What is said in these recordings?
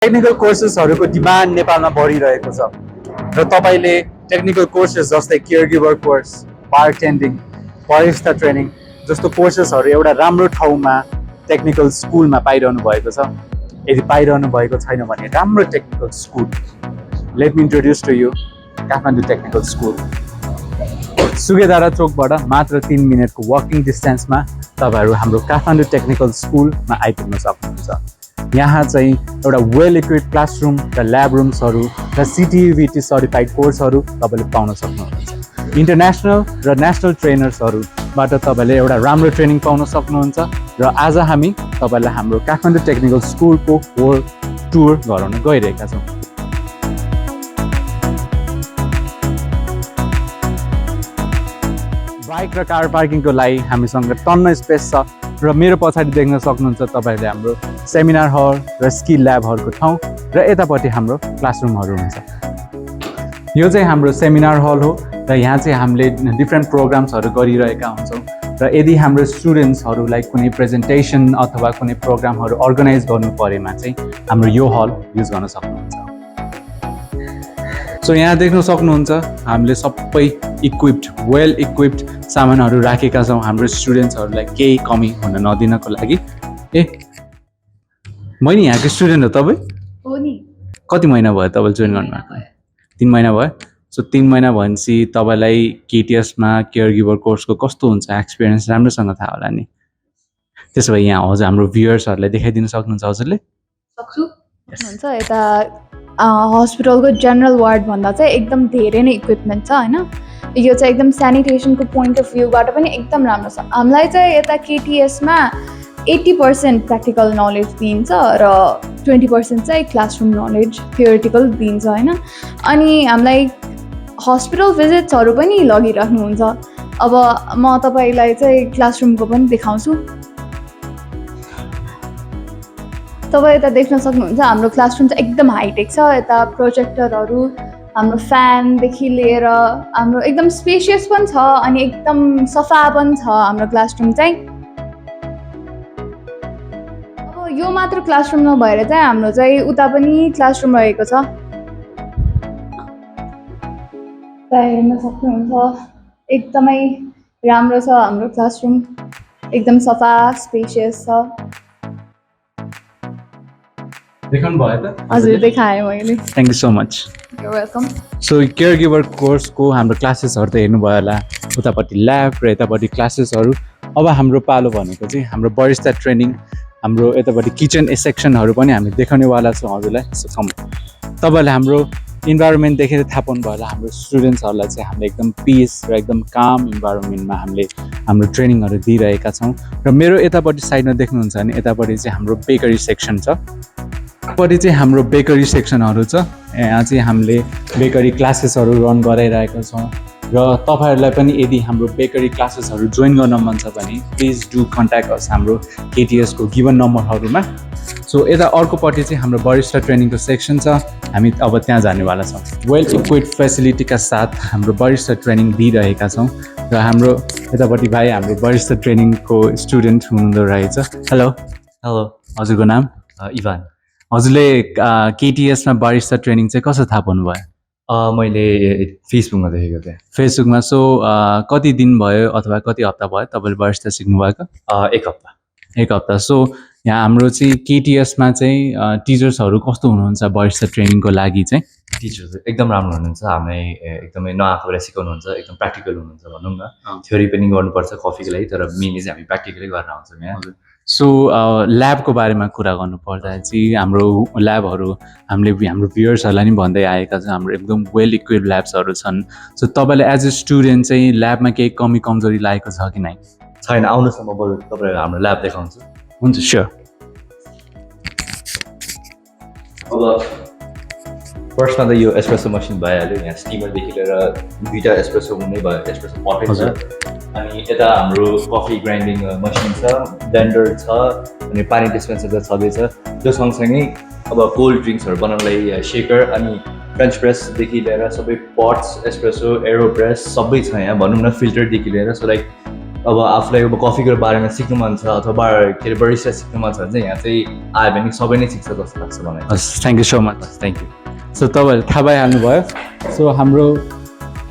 Technical कोर्सेसहरुको demand नेपालमा बढिरहेको छ र तपाईले टेक्निकल कोर्सेस जस्तै केयरगिभर कोर्स, बारटेन्डिङ, बरिस्टा ट्रेनिङ जस्तो कोर्सेसहरु एउटा राम्रो ठाउँमा टेक्निकल स्कुलमा पाइरहनु भएको छ। यदि पाइरहनु भएको छैन भने राम्रो technical school, let me introduce to you Kathmandu technical school. Sukhedhara चोकबाट मात्र 3 मिनेटको वकिङ डिस्टेन्समा तपाईहरु हाम्रो काठमाडौँ टेक्निकल स्कुलमा आइपुग्न सक्नुहुन्छ। यहाँ चाहिँ एउटा वेल इक्विप्ड क्लासरुम र ल्याब रुम्सहरु र CTEVT सर्टिफाइड कोर्सहरु तपाईले पाउन सक्नुहुन्छ। इन्टरनेशनल र नेशनल ट्रेनर्सहरुबाट तपाईले एउटा राम्रो ट्रेनिङ पाउन सक्नुहुन्छ र आज हामी तपाईलाई हाम्रो काठमाडौँ टेक्निकल स्कुलको होल टुर गराउन गइरहेका छौं। बाइक र कार पार्किङको लागि हामीसँग टन्न स्पेस छ र मेरो पछाडि देख्न सक्नुहुन्छ तपाईले हाम्रो सेमिनार हल र स्किल ल्याबहरुको ठाउँ र यतापट्टि हाम्रो क्लासरुमहरु हुन्छ। यो चाहिँ हाम्रो सेमिनार हल हो र यहाँ चाहिँ हामीले डिफ्रेन्ट प्रोग्राम्सहरु गरिरहेका हुन्छौं र यदि हाम्रो स्टुडेन्ट्सहरुलाई कुनै प्रेजेन्टेसन अथवा कुनै प्रोग्रामहरु अर्गनाइज गर्नु परेमा चाहिँ हाम्रो यो हल युज गर्न सक्नुहुन्छ। सो यहाँ देख्न सक्नुहुन्छ हामीले सबै इक्विप्ड, वेल इक्विप्ड सामानहरु राखेका छौं हाम्रो स्टुडेन्ट्सहरुलाई केही कमी हुन नदिनको लागि। म नि यहाँको स्टुडेन्ट हो तपाई? हो नि। कति महिना भयो तपाईले जोइन गर्नु भएको? 3 महिना भयो। सो 3 महिना भएपछि तपाईलाई KTS मा केयरगिभर कोर्सको कस्तो हुन्छ एक्सपीरियन्स राम्रोसँग थाहा होला नि। त्यसो भए यहाँ हजुर हाम्रो भ्युअर्सहरुलाई देखाइदिन सक्नुहुन्छ हजुरले? सक्छु। हुन्छ यता हस्पिटलको जनरल वार्ड भन्दा चाहिँ एकदम धेरै नै इक्विपमेन्ट छ हैन। यो चाहिँ एकदम स्यानिटेसनको पोइन्ट अफ भ्यूबाट पनि एकदम राम्रो छ। हामीलाई चाहिँ यता KTS मा 80% प्र्याक्टिकल नलेज दिन्छ र 20% चाहिँ क्लासरुम नलेज थियोरिटिकल दिन्छ हैन। अनि हामीलाई हस्पिटल भिजिट्सहरु पनि लगिराख्नुहुन्छ। अब म तपाईलाई चाहिँ क्लासरुमको पनि देखाउँछु। तपाई यता देख्न सक्नुहुन्छ हाम्रो क्लासरुम चाहिँ एकदम हाइटेक छ। यता प्रोजेक्टरहरु, हाम्रो फ्यानदेखि लिएर हाम्रो एकदम स्पेसियस पनि छ अनि एकदम सफा पनि छ हाम्रो क्लासरुम चाहिँ। अब यो मात्र क्लासरुम नभएर चाहिँ हाम्रो चाहिँ उता पनि क्लासरुम रहेको छ। हेर्न सक्नुहुन्छ एकदमै राम्रो छ हाम्रो क्लासरुम, एकदम सफा स्पेसियस छ। देखाउनु भयो त? हजुर देखाएँ मैले। Thank you so much. You're welcome. So caregiver कोर्सको हाम्रो क्लासेसहरु त हेर्नु भयो होला, उतापट्टि ल्याब र यतापट्टि क्लासेसहरु। अब हाम्रो पालो भनेको चाहिँ हाम्रो बरिस्टा ट्रेनिङ, हाम्रो यतापट्टि किचन सेक्सनहरु पनि हामी देखाउनेवाला छौं हजुरलाई। तपाईहरुले हाम्रो इन्भाइरोमेन्ट देखेर थाहा पाउनु भयो होला हाम्रो स्टुडेन्ट्सहरुलाई चाहिँ हामीले एकदम पिस र एकदम काम इन्भाइरोमेन्टमा हामीले हाम्रो ट्रेनिङहरु दिइरहेका छौं। र मेरो यतापट्टि साइडमा देख्नुहुन्छ भने यतापट्टि चाहिँ हाम्रो बेकरी सेक्सन छ। पछि चाहिँ हाम्रो बेकरी सेक्सनहरु छ। यहाँ चाहिँ हामीले बेकरी क्लासेसहरु रन गराइरहेका छौं र तपाईहरुलाई पनि यदि हाम्रो बेकरी क्लासेसहरु जोइन गर्न मन छ भने प्लिज डु कन्ट्याक्ट अस हाम्रो KTS को गिवन नम्बरहरुमा। सो यता अर्कोपट्टि चाहिँ हाम्रो बरिस्टा ट्रेनिङको सेक्सन छ। हामी अब त्यहाँ जानेवाला छौं। वेल इक्विप्ड फेसिलिटीका साथ हाम्रो बरिस्टा ट्रेनिङ दिइरहेका छौं र हाम्रो यतापट्टि भाइ हाम्रो बरिस्टा ट्रेनिङको स्टुडेन्ट हुनुहुँदो रहेछ। हेलो। हेलो। हजुरको नाम? इभान। हजुरले KTS मा बारिस्टा ट्रेनिङ चाहिँ कसरी थाहा पाउनु भयो? मैले फेसबुकमा देखेको थिएँ। फेसबुकमा। सो कति दिन भयो अथवा कति हप्ता भयो तपाईले बारिस्टा सिक्नु भएको? 1 हप्ता। 1 हप्ता। सो यहाँ हाम्रो चाहिँ KTS मा चाहिँ टिचर्सहरु कस्तो हुनुहुन्छ बारिस्टा ट्रेनिङको लागि चाहिँ? टिचर्स एकदम राम्रो हुनुहुन्छ। हामीलाई एकदमै नआएकोलाई सिकाउनुहुन्छ, एकदम प्र्याक्टिकल हुनुहुन्छ भनौँ न। थ्योरी पनि गर्नुपर्छ कफीको लागि, तर मेनली चाहिँ हामी प्र्याक्टिकली गरेर आउँछौँ यहाँ। सो ल्याबको बारेमा कुरा गर्नु पर्दा चाहिँ हाम्रो ल्याबहरु हामीले हाम्रो भ्युअर्सहरुलाई नि भन्दै आएका छौं हाम्रो एकदम वेल इक्विप्ड ल्याब्सहरु छन्। सो तपाईले एज अ स्टुडेन्ट चाहिँ ल्याबमा केही कमी कमजोरी लागेको छ कि नै? छैन, आउनुस् न म बरु तपाईलाई हाम्रो ल्याब देखाउँछु। हुन्छ, स्योर। अब फर्स्टमा त यो एस्प्रेसो मसिन भइहाल्यो। यहाँ स्टिमरदेखि लिएर 2टा एस्प्रेसो हुने भयो, एस्प्रेसो पटै छ। अनि यता हाम्रो कफी ग्राइन्डिङ मसिन छ, ब्लेन्डर छ, अनि पानी डिस्पेन्सर त छँदैछ। त्यो सँगसँगै अब कोल्ड ड्रिङ्क्सहरु बनाउनलाई शेकर अनि फ्रेन्च प्रेसदेखि लिएर सबै पट्स, एस्प्रेसो, एरोप्रेस सबै छ यहाँ भनौँ न, फिल्टरदेखि लिएर। सो लाइक अब आफूलाई अब कफीको बारेमा सिक्नु मन छ अथवा के अरे बरिस्टा सिक्नु मन छ भने चाहिँ यहाँ चाहिँ आयो भने सबै नै सिक्छ जस्तो लाग्छ मलाई हस् thank you so much thank you so तपाईँहरू थाहा भइहाल्नुभयो सो हाम्रो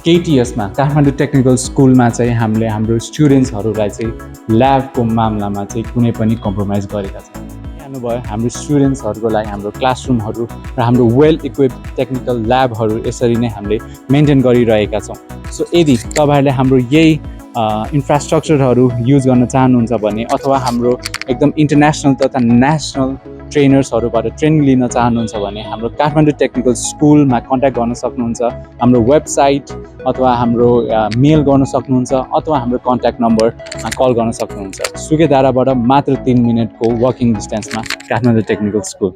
केटिएसमा काठमाडौँ टेक्निकल स्कुलमा चाहिँ हामीले हाम्रो स्टुडेन्ट्सहरूलाई चाहिँ ल्याबको मामलामा चाहिँ कुनै पनि कम्प्रोमाइज गरेका छौँ हेर्नुभयो हाम्रो स्टुडेन्ट्सहरूको लागि हाम्रो क्लासरुमहरू र हाम्रो वेल इक्विप्ड टेक्निकल ल्याबहरू यसरी नै हामीले मेन्टेन गरिरहेका छौँ सो यदि तपाईँहरूले हाम्रो यही इन्फ्रास्ट्रक्चरहरू युज गर्न चाहनुहुन्छ भने अथवा हाम्रो एकदम इन्टरनेसनल तथा नेसनल ट्रेनर्सहरूबाट ट्रेनिङ लिन चाहनुहुन्छ भने हाम्रो काठमाडौँ टेक्निकल स्कुलमा कन्ट्याक्ट गर्न सक्नुहुन्छ हाम्रो वेबसाइट अथवा हाम्रो मेल गर्न सक्नुहुन्छ अथवा हाम्रो कन्ट्याक्ट नम्बरमा कल गर्न सक्नुहुन्छ सुकेधाराबाट मात्र 3 मिनटको वकिङ डिस्टेन्समा काठमाडौँ टेक्निकल स्कुल